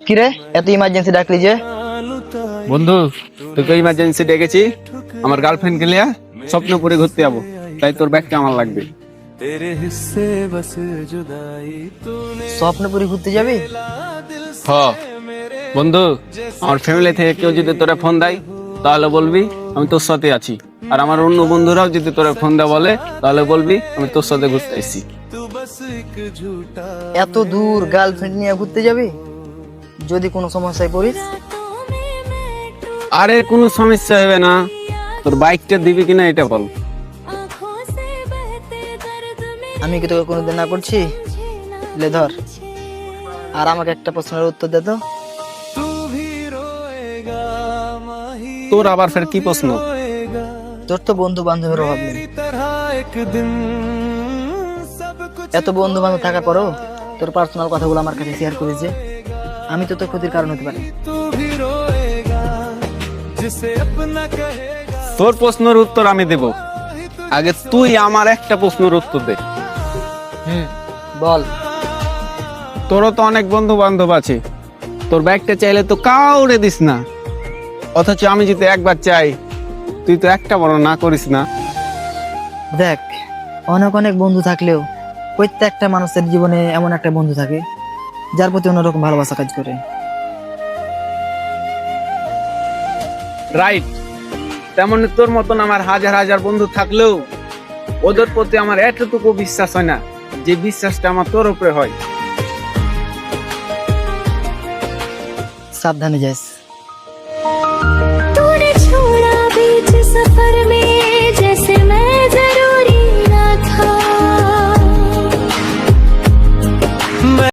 কিরে এত ইমার্জেন্সি ডাকলি যে? বন্ধু, তোকে ইমার্জেন্সি ডেকেছি। আমার গার্লফ্রেন্ড কে লিয়া স্বপ্নপুরে ঘুরতে যাবো, তাই তোর ব্যাগটা আমার লাগবে। স্বপ্নপুরি ঘুরতে যাবি? হ বন্ধু, আমার ফ্যামিলি থেকে কেউ যদি তোরা ফোন দেয় তাহলে বলবি আমি তোর সাথে আছি, আর আমার অন্য বন্ধুরাও যদি তোরা ফোন দেয় বলে তাহলে বলবি আমি তোর সাথে ঘুরতে আসছি। এত দূর গার্লফ্রেন্ড নিয়ে ঘুরতে যাবি? যদি কোনো সমস্যায় পড়িস? আরে কোনো সমস্যা হবে না, তোর বাইকটা দিবি কিনা এটা বল। আমি কি তোকে কোনোদিন না করছি? লে ধর, আর আমাকে একটা প্রশ্নের উত্তর দে তো। তোর আবার ফের কি প্রশ্ন? তোর তো বন্ধু বান্ধবের অভাব নেই, এত বন্ধু বান্ধব থাকার পরও তোর পার্সোনাল কথাগুলো আমার কাছে শেয়ার করেছে। আমি তো তোর ক্ষতির কারণ হতে পারি। তোর প্রশ্নের উত্তর আমি দেব, আগে তুই আমার একটা প্রশ্নের উত্তর দে। বল। তোরও তো অনেক বন্ধু বান্ধব আছে, তোর ব্যাগটা চাইলে তো কাউরে দিস না, অথচ আমি যদি একবার চাই তুই তো একটা বড় না করিস না। দেখ, অনেক অনেক বন্ধু থাকলেও প্রত্যেকটা মানুষের জীবনে এমন একটা বন্ধু থাকে যার প্রতি অন্যরকম ভালোবাসা কাজ করে। রাইট, তেমন তোর মতন আমার হাজার হাজার বন্ধু থাকলেও ওদের প্রতি আমার এতটুকু বিশ্বাস হয় না যে বিশ্বাসটা আমার তোর উপরে হয়। সাবধানে যাস।